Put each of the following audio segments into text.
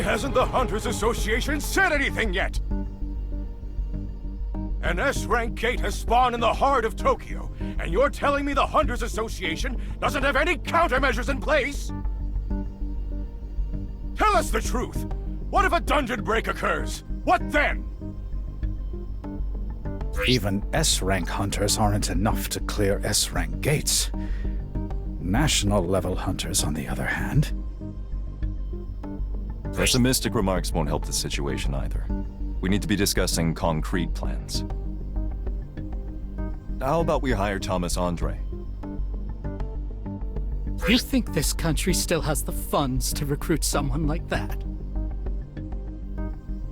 hasn't the Hunters Association said anything yet? An S-rank gate has spawned in the heart of Tokyo, and you're telling me the Hunters Association doesn't have any countermeasures in place? Tell us the truth! What if a dungeon break occurs? What then? Even S-rank hunters aren't enough to clear S-rank gates. National-level hunters, on the other hand. Pessimistic remarks won't help the situation either. We need to be discussing concrete plans. How about we hire Thomas Andre? You think this country still has the funds to recruit someone like that?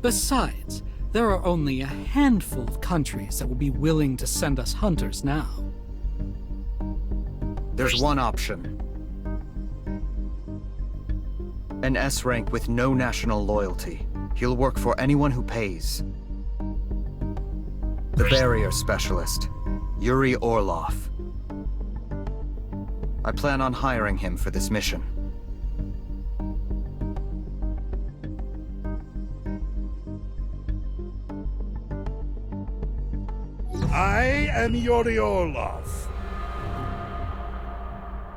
Besides, there are only a handful of countries that will be willing to send us hunters now. There's one option. An S-rank with no national loyalty. He'll work for anyone who pays. The barrier specialist, Yuri Orlov. I plan on hiring him for this mission. I am Yuri Orlov.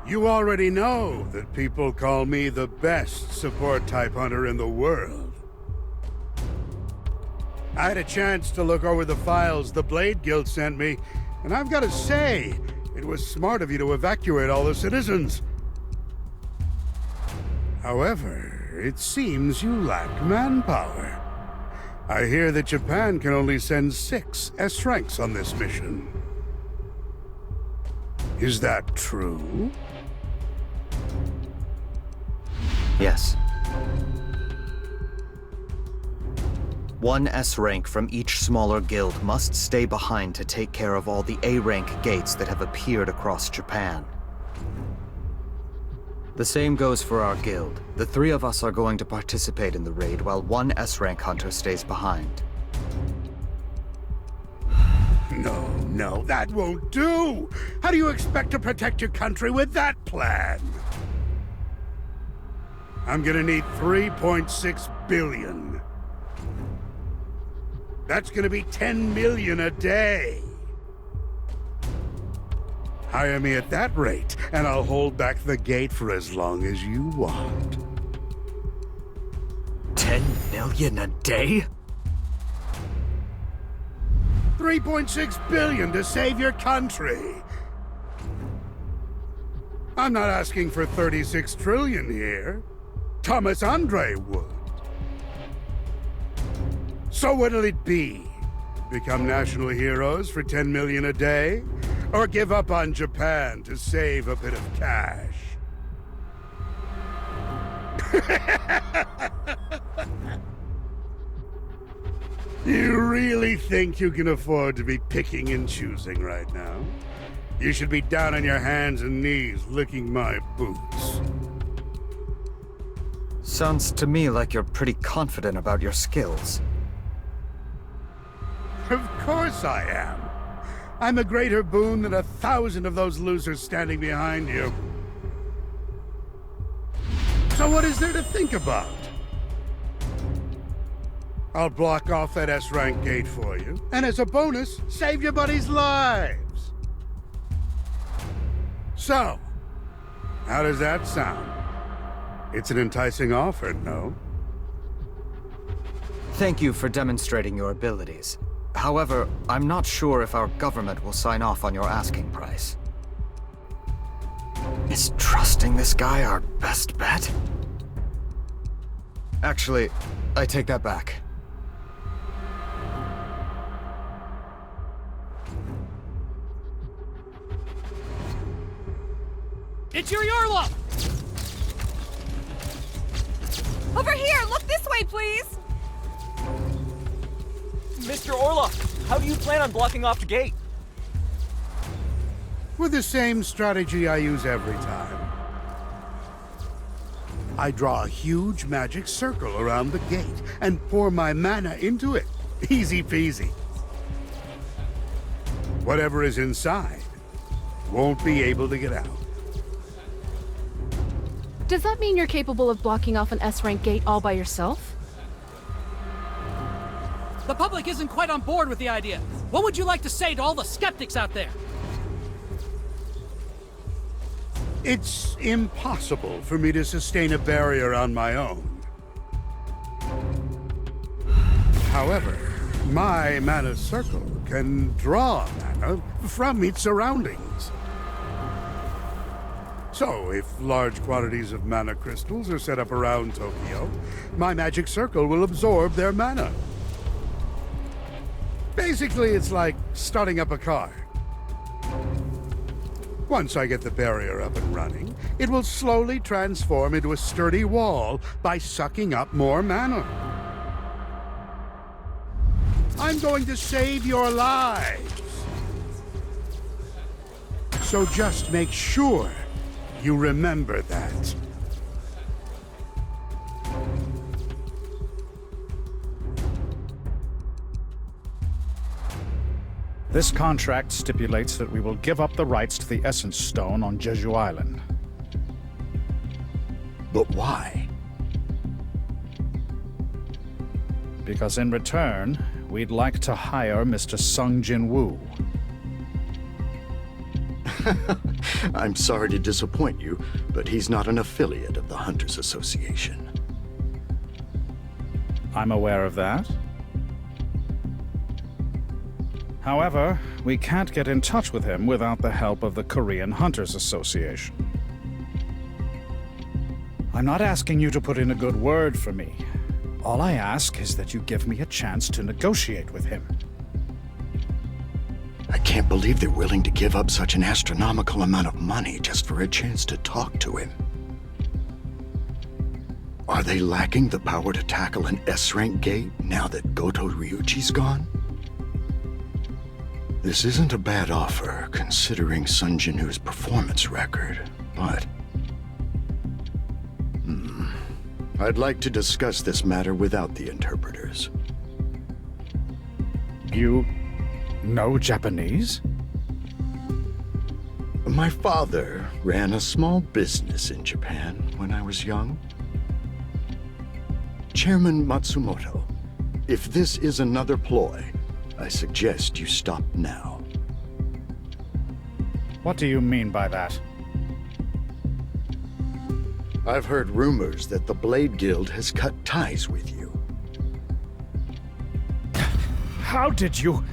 You already know that people call me the best support-type hunter in the world. I had a chance to look over the files the Blade Guild sent me, and I've got to say, it was smart of you to evacuate all the citizens. However, it seems you lack manpower. I hear that Japan can only send 6 S-ranks on this mission. Is that true? Yes. 1 S-rank from each smaller guild must stay behind to take care of all the A-rank gates that have appeared across Japan. The same goes for our guild. The 3 of us are going to participate in the raid while 1 S-rank hunter stays behind. No, that won't do! How do you expect to protect your country with that plan? I'm gonna need 3.6 billion. That's gonna be 10 million a day. Hire me at that rate, and I'll hold back the gate for as long as you want. 10 million a day? 3.6 billion to save your country. I'm not asking for 36 trillion here. Thomas Andre would. So what'll it be? Become national heroes for 10 million a day? Or give up on Japan to save a bit of cash? You really think you can afford to be picking and choosing right now? You should be down on your hands and knees licking my boots. Sounds to me like you're pretty confident about your skills. Of course I am. I'm a greater boon than 1,000 of those losers standing behind you. So what is there to think about? I'll block off that S-rank gate for you, and as a bonus, save your buddies' lives. So, how does that sound? It's an enticing offer, no? Thank you for demonstrating your abilities. However, I'm not sure if our government will sign off on your asking price. Is trusting this guy our best bet? Actually, I take that back. It's Yuri Orlov! Over here! Look this way, please! Mr. Orlov, how do you plan on blocking off the gate? With the same strategy I use every time. I draw a huge magic circle around the gate and pour my mana into it. Easy peasy. Whatever is inside won't be able to get out. Does that mean you're capable of blocking off an S-rank gate all by yourself? The public isn't quite on board with the idea. What would you like to say to all the skeptics out there? It's impossible for me to sustain a barrier on my own. However, my mana circle can draw mana from its surroundings. So, if large quantities of mana crystals are set up around Tokyo, my magic circle will absorb their mana. Basically, it's like starting up a car. Once I get the barrier up and running, it will slowly transform into a sturdy wall by sucking up more mana. I'm going to save your lives. So just make sure you remember that. This contract stipulates that we will give up the rights to the Essence Stone on Jeju Island. But why? Because in return, we'd like to hire Mr. Sung Jin Woo. I'm sorry to disappoint you, but he's not an affiliate of the Hunters Association. I'm aware of that. However, we can't get in touch with him without the help of the Korean Hunters Association. I'm not asking you to put in a good word for me. All I ask is that you give me a chance to negotiate with him. I can't believe they're willing to give up such an astronomical amount of money just for a chance to talk to him. Are they lacking the power to tackle an S-rank gate now that Goto Ryuji's gone? This isn't a bad offer, considering Sun Jinu's performance record, but... I'd like to discuss this matter without the interpreters. You know Japanese? My father ran a small business in Japan when I was young. Chairman Matsumoto, if this is another ploy, I suggest you stop now. What do you mean by that? I've heard rumors that the Blade Guild has cut ties with you. How did you...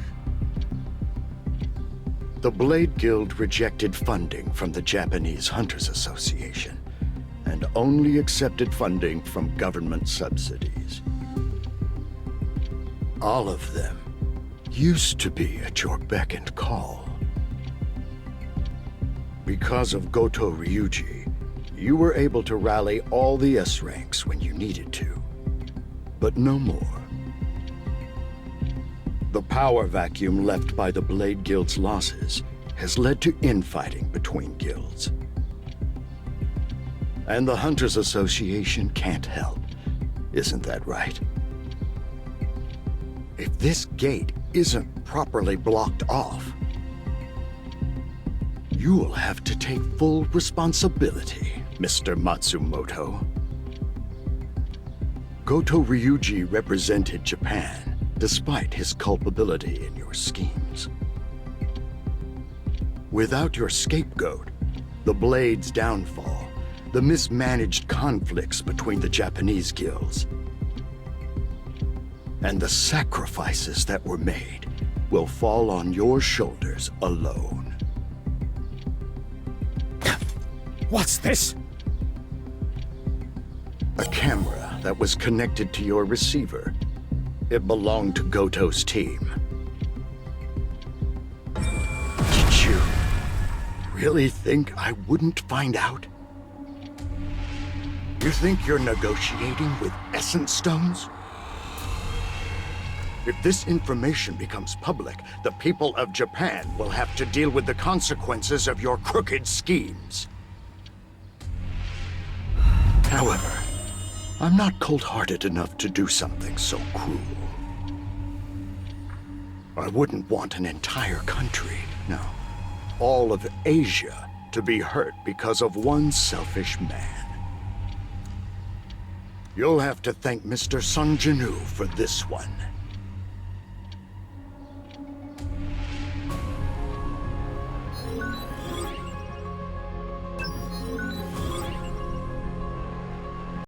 The Blade Guild rejected funding from the Japanese Hunters Association, and only accepted funding from government subsidies. All of them used to be at your beck and call. Because of Goto Ryuji, you were able to rally all the S-ranks when you needed to, but no more. The power vacuum left by the Blade Guild's losses has led to infighting between guilds. And the Hunters Association can't help. Isn't that right? If this gate isn't properly blocked off, you will have to take full responsibility, Mr. Matsumoto. Goto Ryuji represented Japan, despite his culpability in your schemes. Without your scapegoat, the Blade's downfall, the mismanaged conflicts between the Japanese guilds, and the sacrifices that were made will fall on your shoulders alone. What's this? A camera that was connected to your receiver. It belonged to Goto's team. Did you really think I wouldn't find out? You think you're negotiating with Essence Stones? If this information becomes public, the people of Japan will have to deal with the consequences of your crooked schemes. However, I'm not cold-hearted enough to do something so cruel. I wouldn't want an entire country, no, all of Asia, to be hurt because of one selfish man. You'll have to thank Mr. Sung Jinu for this one.